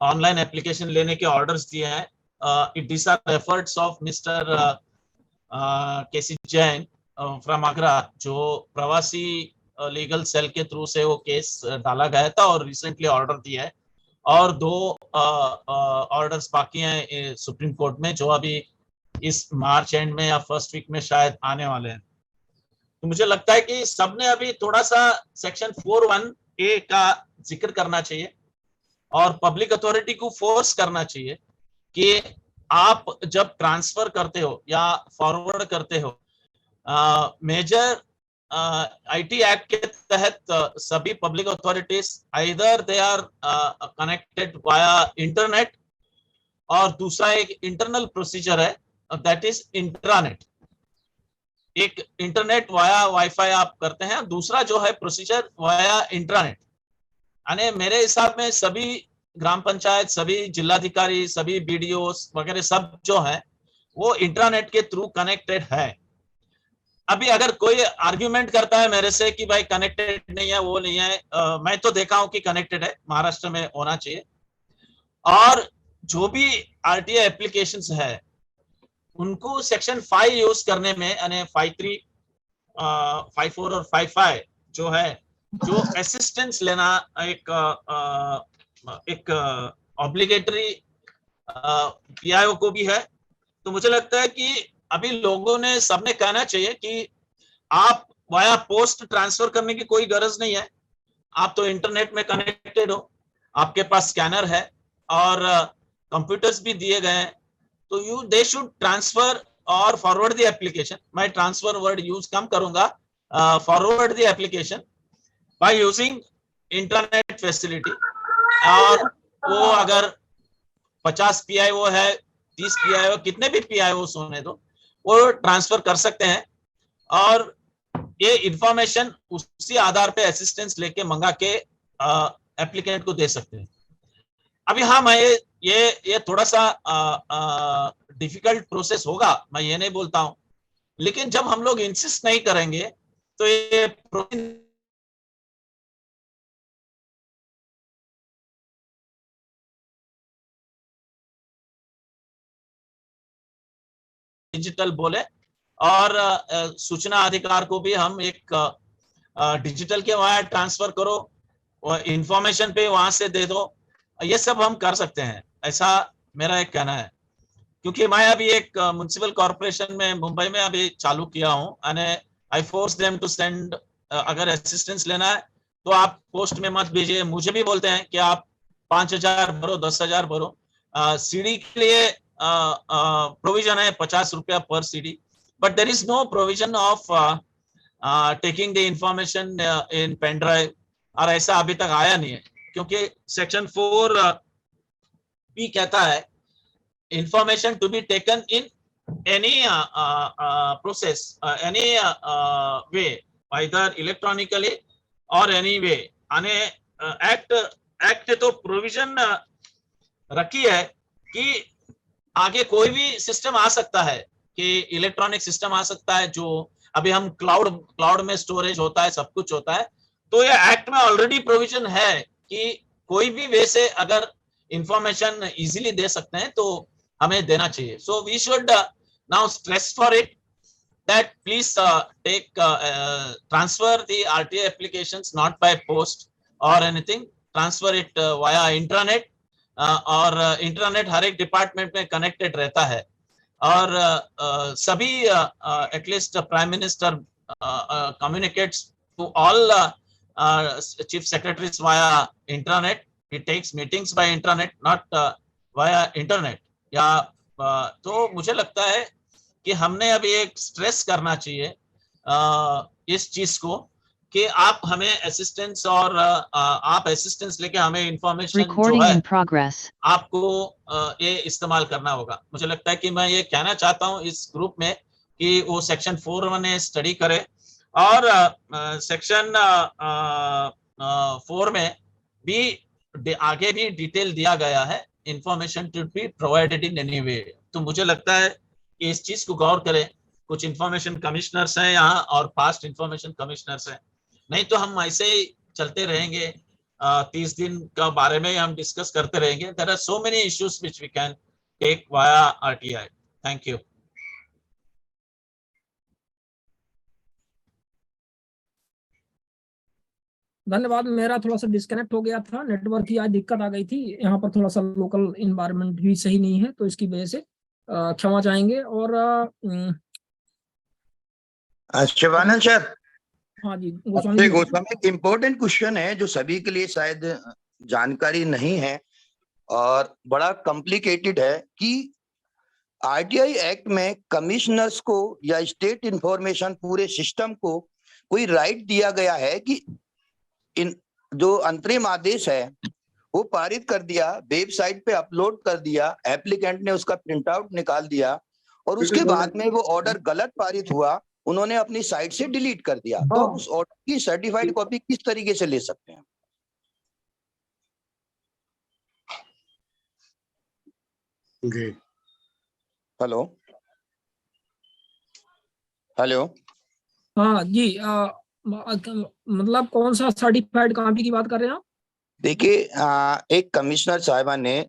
ऑनलाइन एप्लीकेशन लेने के ऑर्डर्स दिए हैं। These are efforts of Mr. KC Jain from Agra, जो प्रवासी लीगल सेल के थ्रू से वो केस डाला गया था और रिसेंटली ऑर्डर दिया है। और 2 ऑर्डर्स बाकी हैं सुप्रीम कोर्ट में, जो अभी इस मार्च एंड में या फर्स्ट वीक में शायद आने वाले हैं। तो मुझे लगता है कि सबने अभी थोड़ा सा सेक्शन 4(1)(a) का जिक्र करना चाहिए और पब्लिक अथॉरिटी को फोर्स करना चाहिए कि आप जब ट्रांसफर करते हो या फॉरवर्ड करते हो, मेजर आईटी एक्ट के तहत सभी public authorities either they are connected via internet, और दूसरा एक इंटरनल प्रोसीजर है दैट इज इंट्रानेट। एक इंटरनेट वाया वाईफाई आप करते हैं, दूसरा जो है प्रोसीजर वाया इंट्रानेट। यानी मेरे हिसाब में सभी ग्राम पंचायत, सभी जिलाधिकारी, सभी बीडीओ वगैरह सब जो है वो इंट्रानेट के थ्रू कनेक्टेड है। अभी अगर कोई आर्ग्यूमेंट करता है मेरे से कि भाई कनेक्टेड नहीं है, वो नहीं है, मैं तो देखा हूं कि कनेक्टेड है, महाराष्ट्र में होना चाहिए। और जो भी आरटीआई एप्लीकेशंस है उनको सेक्शन 5 यूज करने में, यानी 5(3), 5(4) और 5(5) जो है, जो असिस्टेंस लेना एक ऑब्लिगेटरी पीआईओ को भी है। तो मुझे लगता है कि अभी लोगों ने, सबने कहना चाहिए कि आप वाया पोस्ट ट्रांसफर करने की कोई गरज नहीं है। आप तो इंटरनेट में कनेक्टेड हो, आपके पास स्कैनर है और कंप्यूटर्स भी दिए गए हैं, तो दे शुड ट्रांसफर और फॉरवर्ड द एप्लीकेशन। मैं ट्रांसफर वर्ड यूज कम करूंगा, forward the application by using internet facility. और वो अगर 50 पीआईओ है, 30 पीआईओ, कितने भी पीआईओ होने दो, वो ट्रांसफर कर सकते हैं और ये इंफॉर्मेशन उसी आधार पे असिस्टेंस लेके मंगा के एप्लीकेंट को दे सकते हैं। अभी हाँ, मैं ये थोड़ा सा डिफिकल्ट प्रोसेस होगा, मैं ये नहीं बोलता हूं, लेकिन जब हम लोग इंसिस्ट नहीं करेंगे तो ये डिजिटल बोले, और सूचना अधिकार को भी हम एक डिजिटल के वहां ट्रांसफर करो, इंफॉर्मेशन पे वहां से दे दो, ये सब हम कर सकते हैं, ऐसा मेरा एक कहना है। क्योंकि मैं अभी एक म्युनिसिपल कॉर्पोरेशन में मुंबई में अभी चालू किया हूं, आई फोर्स देम टू सेंड, अगर असिस्टेंस लेना है तो आप पोस्ट में मत भेजिए। मुझे भी बोलते हैं कि आप 5,000 भरो, 10,000 भरो। सीडी के लिए प्रोविजन है 50 रुपया पर CD, but there is no provision of taking the information in pen drive, और ऐसा अभी तक आया नहीं है। क्योंकि सेक्शन 4 भी कहता है information to be taken in any process, any way, either electronically और एनी वे। एक्ट तो प्रोविजन रखी है कि आगे कोई भी सिस्टम आ सकता है, कि इलेक्ट्रॉनिक सिस्टम आ सकता है, जो अभी हम क्लाउड में स्टोरेज होता है, सब कुछ होता है। तो ये एक्ट में ऑलरेडी प्रोविजन है कि कोई भी वे से अगर इंफॉर्मेशन इजीली दे सकते हैं तो हमें देना चाहिए। So we should now stress for it that please transfer the RTA applications not by post or anything, transfer it via intranet, और इंटरनेट हर एक डिपार्टमेंट में कनेक्टेड रहता है, और सभी at least prime minister communicates to all chief secretaries via internet, he takes meetings by internet, not via internet, या तो मुझे लगता है कि हमने अभी एक स्ट्रेस करना चाहिए इस चीज को, कि आप हमें असिस्टेंस, और आप असिस्टेंस लेके हमें इंफॉर्मेशन जो है आपको ये इस्तेमाल करना होगा। मुझे लगता है कि मैं ये कहना चाहता हूँ इस ग्रुप में कि वो सेक्शन 4 स्टडी करे, और सेक्शन 4 में भी आगे भी डिटेल दिया गया है, information to be provided in any way. तो मुझे लगता है कि इस चीज को गौर करें। कुछ इंफॉर्मेशन कमिश्नर्स हैं यहाँ और पास्ट इंफॉर्मेशन कमिश्नर्स हैं, नहीं तो हम ऐसे ही चलते रहेंगे, 30 दिन का बारे में हम डिस्कस करते रहेंगे। There are so many issues which we can take via RTI. Thank you. धन्यवाद। मेरा थोड़ा सा डिस्कनेक्ट हो गया था, नेटवर्क की आज दिक्कत आ गई थी, यहाँ पर थोड़ा सा लोकल इन्वायरमेंट भी सही नहीं है, तो इसकी वजह से क्षमा चाहेंगे। और शिवानंद सर, हाँ जी गोस्वामी जी। गोस्वामी, एक इम्पोर्टेंट क्वेश्चन है जो सभी के लिए शायद जानकारी नहीं है और बड़ा कॉम्प्लिकेटेड है कि आरटीआई एक्ट में कमिश्नर्स को या स्टेट इंफॉर्मेशन पूरे सिस्टम को कोई राइट दिया गया है कि इन जो अंतरिम आदेश है वो पारित कर दिया, वेबसाइट पे अपलोड कर दिया, एप्लीकेंट ने उसका प्रिंट आउट निकाल दिया और उसके बाद में वो ऑर्डर गलत पारित हुआ, उन्होंने अपनी साइट से डिलीट कर दिया, तो आप उस ऑर्डर की सर्टिफाइड कॉपी किस तरीके से ले सकते हैं? जी हेलो हेलो। हाँ जी, मतलब कौन सा सर्टिफाइड कॉपी की बात कर रहे हैं आप? देखिए, एक कमिश्नर साहिबा ने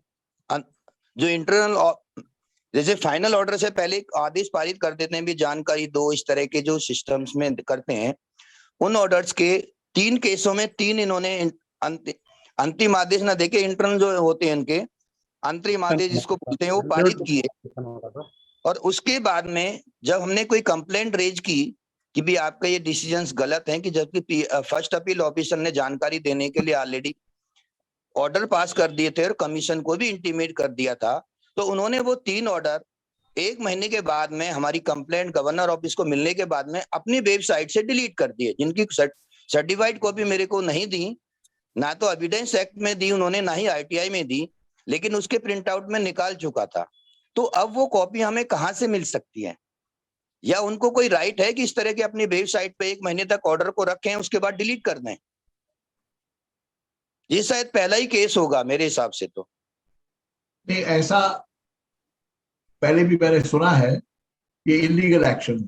जो इंटरनल, जैसे फाइनल ऑर्डर से पहले एक आदेश पारित कर देते हैं, भी जानकारी दो, इस तरह के जो सिस्टम्स में करते हैं, उन ऑर्डर्स के 3 केसों में 3 इन्होंने अंतिम आदेश ना देके इंटरनल जो होते हैं इनके अंतरिम आदेश जिसको बोलते हैं वो पारित किए। और उसके बाद में जब हमने कोई कंप्लेंट रेज की कि भी आपका ये डिसीजंस गलत हैं, कि जबकि फर्स्ट अपील ऑफिसर ने जानकारी देने के लिए ऑलरेडी ऑर्डर पास कर दिए थे और कमीशन को भी इंटीमेट कर दिया था, तो उन्होंने वो 3 ऑर्डर 1 महीने के बाद में हमारी कंप्लेंट गवर्नर ऑफिस को मिलने के बाद में अपनी वेबसाइट से डिलीट कर दिए, जिनकी सर्टिफाइड कॉपी मेरे को नहीं दी, ना तो एविडेंस एक्ट में दी उन्होंने, ना ही आरटीआई में दी, लेकिन उसके प्रिंट आउट में निकाल चुका था। तो अब वो कॉपी हमें कहां से मिल सकती है? या उनको कोई राइट है कि इस तरह के अपनी वेबसाइट पे 1 महीने तक ऑर्डर को रखें उसके बाद डिलीट कर दें? ये शायद पहला ही केस होगा मेरे हिसाब से। तो नहीं, ऐसा पहले भी मैंने सुना है, ये इलीगल एक्शन।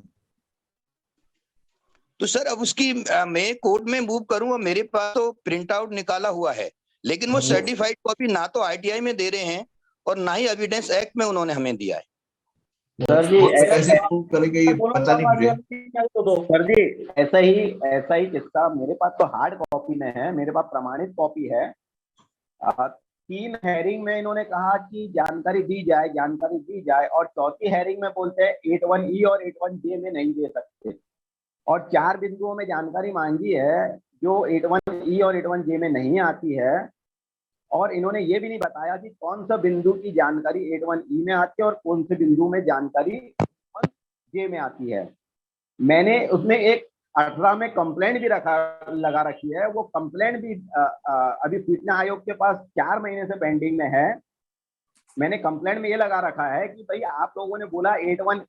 तो सर अब उसकी मैं कोर्ट में मूव करूं, मेरे पास तो प्रिंट आउट निकाला हुआ है, लेकिन वो सर्टिफाइड कॉपी ना तो आरटीआई में दे रहे हैं और ना ही एविडेंस एक्ट में उन्होंने हमें दिया है। सर जी ऐसे प्रूव करेंगे ये पता नहीं मुझे। सर जी ऐसा ही किस्सा मेरे पास तो हार्ड कॉपी में है, मेरे पास प्रमाणित कॉपी है। 3 हेयरिंग में इन्होंने कहा कि जानकारी दी जाए और चौथी हेयरिंग में बोलते हैं 81E और 81J में नहीं दे सकते, और 4 बिंदुओं में जानकारी मांगी है जो 81E और 81J में नहीं आती है, और इन्होंने ये भी नहीं बताया कि कौन सा बिंदु की जानकारी 81E में आती है और कौन से बिंदु में जानकारी 81J में आती है। मैंने उसमें एक 18 में कंप्लेंट भी लगा रखी है, वो कंप्लेंट भी अभी सूचना आयोग के पास 4 महीने से पेंडिंग में है। मैंने कंप्लेंट में ये लगा रखा है कि भाई आप लोगों ने बोला 81,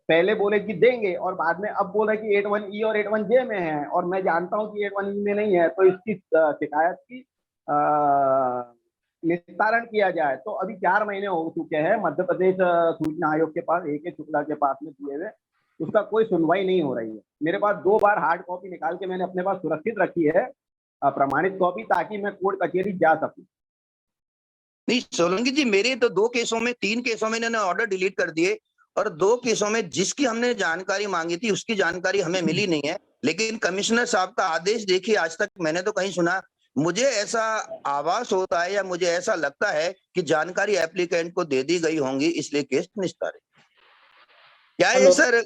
पहले बोले कि देंगे और बाद में अब बोला कि 81E और 81J में है, और मैं जानता हूं कि 81E में नहीं है, तो इसकी शिकायत की निस्तारण किया जाए। तो अभी 4 महीने हो चुके हैं मध्य प्रदेश सूचना आयोग के पास, AK शुक्ला के पास में दिए हुए, उसका कोई सुनवाई नहीं हो रही है। मेरे पास 2 बार हार्ड कॉपी निकाल के मैंने अपने पास सुरक्षित रखी है, प्रमाणित कॉपी, ताकि मैं कोर्ट कचहरी जा सकूं। नहीं सोलंकी जी, मेरे तो 2 केसों में 3 केसों में इन्होंने ऑर्डर डिलीट कर दिए, और 2 केसों में जिसकी हमने जानकारी मांगी थी उसकी जानकारी हमें मिली नहीं है। लेकिन कमिश्नर साहब का आदेश देखिए, आज तक मैंने तो कहीं सुना, मुझे ऐसा आभास होता है या मुझे ऐसा लगता है कि जानकारी एप्लीकेंट को दे दी गई होंगी, इसलिए केस निस्तारित। क्या है सर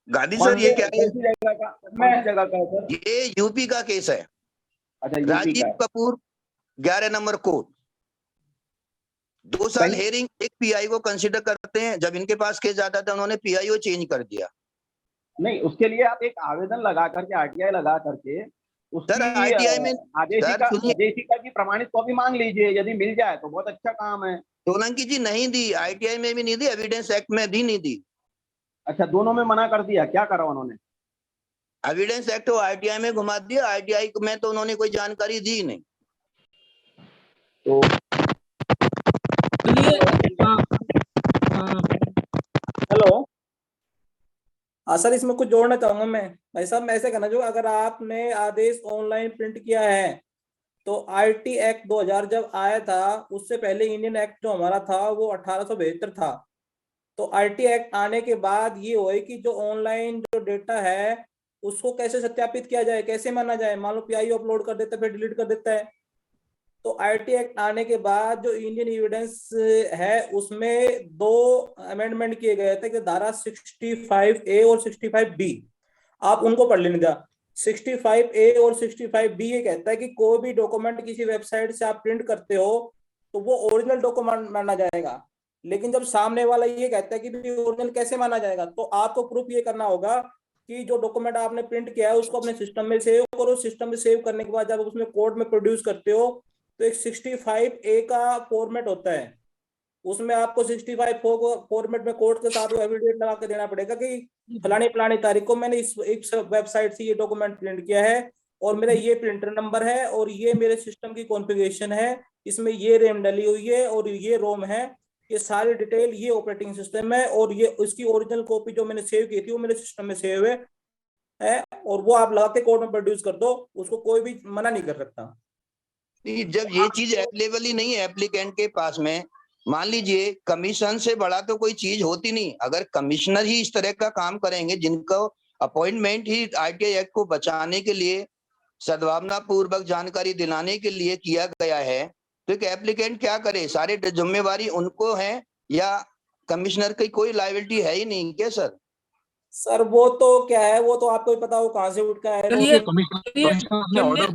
गांधी सर, ये क्या है? जगह का ये यूपी का केस है। अच्छा, राजीव कपूर 11 नंबर कोर्ट, 2 साल हेयरिंग, एक पीआई को कंसिडर करते हैं, जब इनके पास केस जाता था उन्होंने पीआईओ चेंज कर दिया। नहीं, उसके लिए आप एक आवेदन लगा करके, आरटीआई लगा करके सर आरटीआई में आदेशिका की प्रमाणित कॉपी मांग लीजिए, यदि मिल जाए तो बहुत अच्छा काम है। सोलंकी जी नहीं दी, आरटीआई में भी नहीं दी, एविडेंस एक्ट में भी नहीं दी। अच्छा, दोनों में मना कर दिया, क्या करा उन्होंने? एविडेंस एक्ट तो आरटीआई में घुमा दिया, आरटीआई में तो उन्होंने कोई जानकारी दी नहीं। तो हेलो, हाँ सर, इसमें कुछ जोड़ना चाहूंगा मैं। भाई साहब, मैं ऐसे कहना चाहूँगा, अगर आपने आदेश ऑनलाइन प्रिंट किया है तो आरटी एक्ट 2000 जब आया था, उससे पहले इंडियन एक्ट जो हमारा था वो 1872 था। तो आरटी एक्ट आने के बाद ये हुआ कि जो ऑनलाइन जो डेटा है उसको कैसे सत्यापित किया जाए, कैसे माना जाए। मान लो पीआईओ अपलोड कर देता है फिर डिलीट कर देता है। तो आईटी एक्ट आने के बाद जो इंडियन एविडेंस है उसमें 2 अमेंडमेंट किए गए थे कि धारा 65A और 65B, आप उनको पढ़ लेना। 65A और 65B ये कहता है कि कोई भी डॉक्यूमेंट किसी वेबसाइट से आप प्रिंट करते हो तो वो ओरिजिनल डॉक्यूमेंट माना जाएगा। लेकिन जब सामने वाला ये कहता है कि भी ओरिजिनल कैसे माना जाएगा, तो आपको प्रूफ ये करना होगा कि जो डॉक्यूमेंट आपने प्रिंट किया है उसको अपने सिस्टम में सेव करो। सिस्टम में सेव करने के बाद जब उसमें कोर्ट में प्रोड्यूस करते हो तो एक 65A का फॉर्मेट होता है, उसमें आपको 65 फॉर्मेट में कोर्ट के साथ एफिडेविट लगा के देना पड़ेगा कि फलानी फलानी तारीख को मैंने इस वेबसाइट से ये डॉक्यूमेंट प्रिंट किया है और मेरा ये प्रिंटर नंबर है और ये मेरे सिस्टम की कॉन्फ़िगरेशन है, इसमें ये रैम डली हुई है और ये रोम है, ये सारी डिटेल, ये ऑपरेटिंग सिस्टम है और ये उसकी ओरिजिनल कॉपी जो मैंने सेव की थी वो मेरे सिस्टम में सेव है और वो आप लगा के कोर्ट में प्रोड्यूस कर दो, उसको कोई भी मना नहीं कर सकता। जब ये चीज अवेलेबल ही नहीं है एप्लीकेंट के पास में, मान लीजिए कमीशन से बड़ा तो कोई चीज होती नहीं। अगर कमिश्नर ही इस तरह का काम करेंगे जिनको अपॉइंटमेंट ही आरटीआई एक्ट को बचाने के लिए, सद्भावना पूर्वक जानकारी दिलाने के लिए किया गया है, तो एक एप्लीकेंट क्या करे? सारी जिम्मेवारी उनको है या कमिश्नर की कोई लायबिलिटी है ही नहीं क्या सर? सर वो तो क्या है, वो तो आपको ही पता हो कहाँ से उठ का है। चलिए कमिश्नर ऑर्डर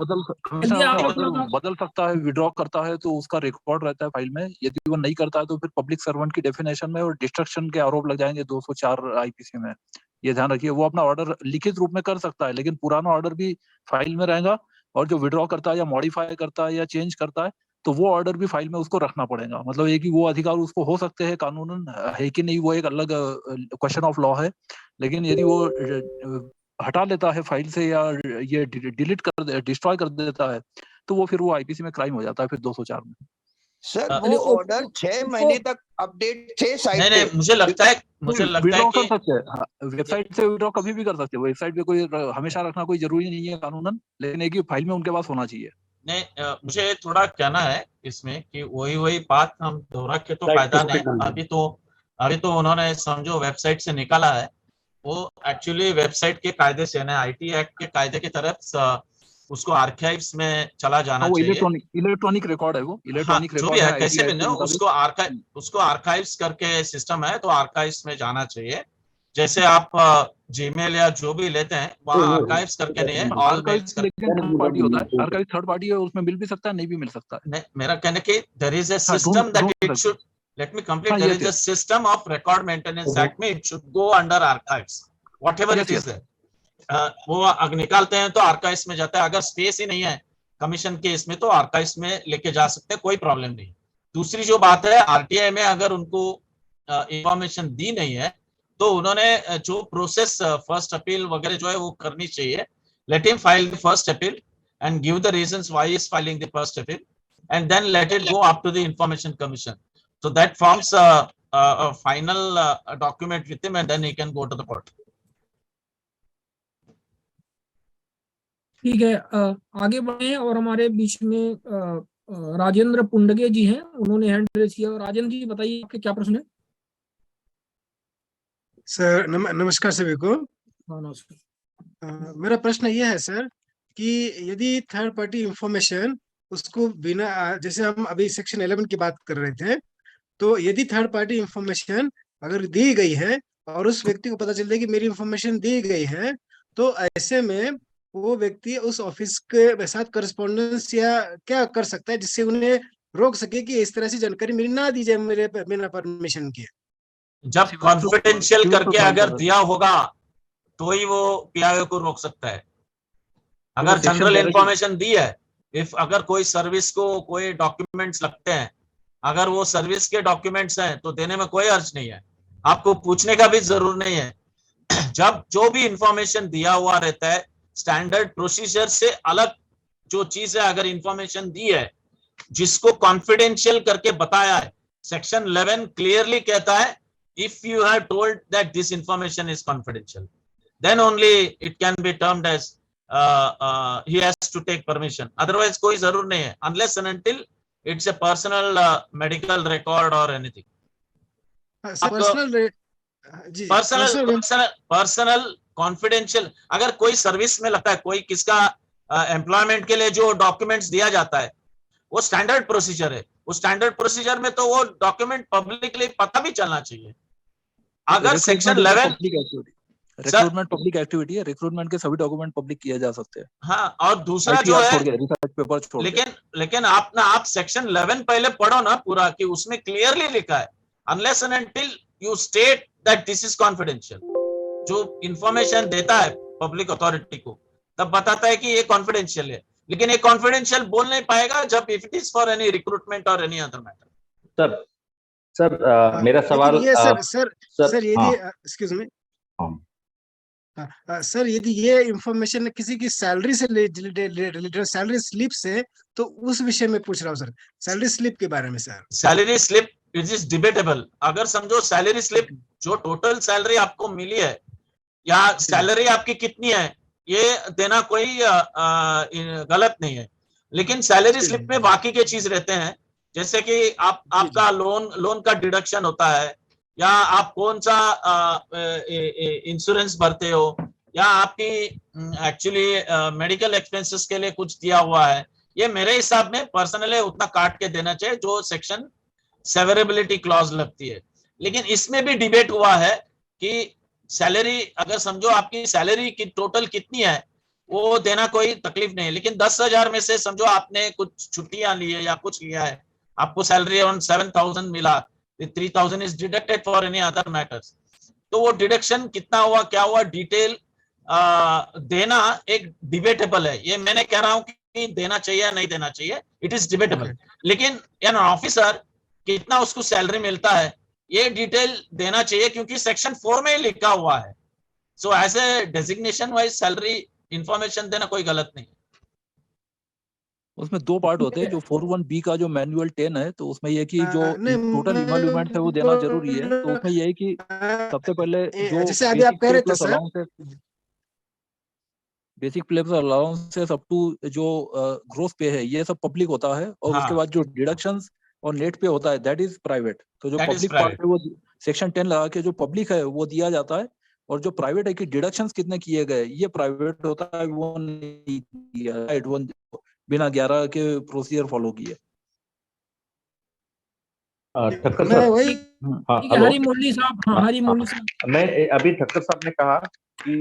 बदल सकता है, विड्रॉ करता है तो उसका रिकॉर्ड रहता है फाइल में। यदि वो नहीं करता है तो फिर पब्लिक सर्वेंट की डेफिनेशन में और डिस्ट्रक्शन के आरोप लग जाएंगे 204 आईपीसी में। ये ध्यान रखिए, वो अपना ऑर्डर लिखित रूप में कर सकता है लेकिन पुराना ऑर्डर भी फाइल में रहेगा और जो विड्रॉ करता है या मॉडिफाई करता है या चेंज करता है तो वो ऑर्डर भी फाइल में उसको रखना पड़ेगा। मतलब ये कि वो अधिकार उसको हो सकते हैं कानूनन है कि नहीं, वो एक अलग क्वेश्चन ऑफ लॉ है। लेकिन यदि वो हटा लेता है फाइल से या ये डिलीट कर डिस्ट्रॉय कर देता है तो वो फिर वो आईपीसी में क्राइम हो जाता है फिर 204 में। सर वो ऑर्डर 6 महीने तक अपडेट थे साइट पे। नहीं, मुझे लगता है विड्रॉ कर सकते हैं वेबसाइट से, विड्रॉ कभी भी कर सकते हैं। वेबसाइट पे कोई हमेशा रखना कोई जरूरी नहीं है कानूनन, लेकिन एक ही फाइल में उनके पास होना चाहिए। नहीं, मुझे थोड़ा कहना है इसमें कि वही बात हम दोहरा के तो फायदा नहीं। अभी तो उन्होंने समझो वेबसाइट से निकाला है, वो एक्चुअली वेबसाइट के कायदे से ना आईटी एक्ट के कायदे की तरफ उसको आर्काइव्स में चला जाना चाहिए। इलेक्ट्रॉनिक रिकॉर्ड है वो, इलेक्ट्रॉनिक जो भी है कैसे भी ना उसको आर्काइव्स करके सिस्टम है तो आर्काइव्स में जाना चाहिए। जैसे आप जीमेल या जो भी लेते हैं वहाँ आर्काइव्स करके नहीं है, ऑल मेल्स करके थर्ड पार्टी होता है। आर्काइव थर्ड पार्टी है, उसमें मिल भी सकता है नहीं भी मिल सकता है। मेरा कहने की there is a system that it should let me complete there is a system of record maintenance act में it should go under archives whatever it is there। वो निकालते हैं तो आर्काइव्स में जाता है। अगर स्पेस ही नहीं है कमीशन के इसमें तो आर्काइव्स में लेके जा सकते हैं, कोई प्रॉब्लम नहीं। दूसरी जो बात है आरटीआई में अगर उनको इंफॉर्मेशन दी नहीं है तो उन्होंने जो प्रोसेस फर्स्ट अपील वगैरह जो है वो करनी चाहिए। Let him file the first appeal and give the reasons why is filing the first appeal and then let it go up to the information commission. So that forms a final document with him and then he can go to the court. ठीक है, आगे बढ़े और हमारे बीच में राजेंद्र पुंडगे जी हैं, उन्होंने हैंड रेज किया। राजेंद्र जी बताइए आपके क्या प्रश्न है? सर नमस्कार सभी को। नमस्कार। मेरा प्रश्न ये है सर कि यदि थर्ड पार्टी इंफॉर्मेशन उसको बिना, जैसे हम अभी सेक्शन 11 की बात कर रहे थे, तो यदि थर्ड पार्टी इंफॉर्मेशन अगर दी गई है और उस व्यक्ति को पता चलता है कि मेरी इंफॉर्मेशन दी गई है, तो ऐसे में वो व्यक्ति उस ऑफिस के साथ करस्पॉन्डेंस या क्या कर सकता है जिससे उन्हें रोक सके कि इस तरह से जानकारी मेरी ना दी जाए मेरे बिना परमिशन के? जब कॉन्फिडेंशियल करके अगर दिया होगा तो ही वो पीआईओ को रोक सकता है। अगर जनरल इंफॉर्मेशन दी है, इफ अगर कोई सर्विस को कोई डॉक्यूमेंट्स लगते हैं, अगर वो सर्विस के डॉक्यूमेंट्स हैं तो देने में कोई अर्ज नहीं है, आपको पूछने का भी जरूर नहीं है। जब जो भी इंफॉर्मेशन दिया हुआ रहता है स्टैंडर्ड प्रोसीजर से अलग जो चीज है, अगर इंफॉर्मेशन दी है जिसको कॉन्फिडेंशियल करके बताया है, सेक्शन 11 क्लियरली कहता है if you have told that this information is confidential then only it can be termed as he has to take permission, otherwise कोई जरूर नहीं है unless and until it's a personal medical record or confidential, अगर कोई सर्विस में लगता है, कोई किसका एम्प्लॉयमेंट के लिए जो डॉक्यूमेंट्स दिया जाता है वो स्टैंडर्ड प्रोसीजर है, उस स्टैंडर्ड प्रोसीजर में तो वो डॉक्यूमेंट पब्लिकली पता भी चलना चाहिए। अगर सेक्शन 11 रिक्रूटमेंट पब्लिक एक्टिविटी है, रिक्रूटमेंट के सभी डॉक्यूमेंट पब्लिक किए जा सकते हैं। हाँ, और दूसरा जो है रिसर्च पेपर छोड़ लेकिन आप सेक्शन 11 पहले पढ़ो ना पूरा, कि उसमें क्लियरली लिखा है unless and until you state that this is confidential. जो इंफॉर्मेशन देता है पब्लिक अथॉरिटी को तब बताता है कि ये कॉन्फिडेंशियल है, लेकिन ये कॉन्फिडेंशियल बोल नहीं पाएगा जब if it is for any recruitment और एनी अदर मैटर। सर मेरा सवाल ये सर यदि एक्सक्यूज मी सर, यदि ये इंफॉर्मेशन किसी की सैलरी से रिलेटेड, सैलरी स्लिप से, तो उस विषय में पूछ रहा हूँ सर, सैलरी स्लिप के बारे में। Sir salary slip it is debatable. अगर समझो सैलरी स्लिप जो टोटल सैलरी आपको मिली है या सैलरी आपकी कितनी है ये देना कोई गलत नहीं है, लेकिन सैलरी स्लिप में बाकी के चीज रहते हैं, जैसे कि आपका लोन का डिडक्शन होता है, या आप कौन सा इंश्योरेंस भरते हो, या आपकी एक्चुअली मेडिकल एक्सपेंसेस के लिए कुछ दिया हुआ है, ये मेरे हिसाब में पर्सनली उतना काट के देना चाहिए जो सेक्शन सेवरेबिलिटी क्लॉज लगती है। लेकिन इसमें भी डिबेट हुआ है कि सैलरी, अगर समझो आपकी सैलरी की टोटल कितनी है वो देना कोई तकलीफ नहीं है, लेकिन 10,000 में से समझो आपने कुछ छुट्टियां ली है या कुछ किया है, आपको सैलरी अराउंड 7,000 मिला, 3,000 is deducted for any other matters, तो वो डिडक्शन कितना हुआ, क्या हुआ, डिटेल देना एक डिबेटेबल है। ये मैंने कह रहा हूं कि देना चाहिए या नहीं देना चाहिए, इट इज डिबेटेबल। लेकिन एन ऑफिसर कितना उसको सैलरी मिलता है ये डिटेल देना चाहिए, क्योंकि सेक्शन 4 में ही लिखा हुआ है। So as a designation wise salary information देना कोई गलत नहीं। उसमें 2 पार्ट होते हैं, जो 41B का जो मैनुअल 10 है, तो उसमें ये कि जो टोटल इमोल्यूमेंट है वो देना जरूरी है। तो उसमें ये है कि सबसे पहले जो जैसे अभी आप कह रहे थे sir, basic plus allowances up to जो ग्रोस पे है ये सब पब्लिक होता है, और उसके बाद जो डिडक्शंस और नेट पे होता है दैट इज प्राइवेट। तो जो पब्लिक पार्ट है वो सेक्शन 10 लगा के जो पब्लिक है वो दिया जाता है, और जो प्राइवेट है कि डिडक्शंस कितने किए गए ये प्राइवेट होता है, वो नहीं दिया, राइट, वो बिना 11 के प्रोसीजर फॉलो किए। ठक्कर साहब, वही हरी मुरली साहब, मैं अभी ठक्कर साहब ने कहा कि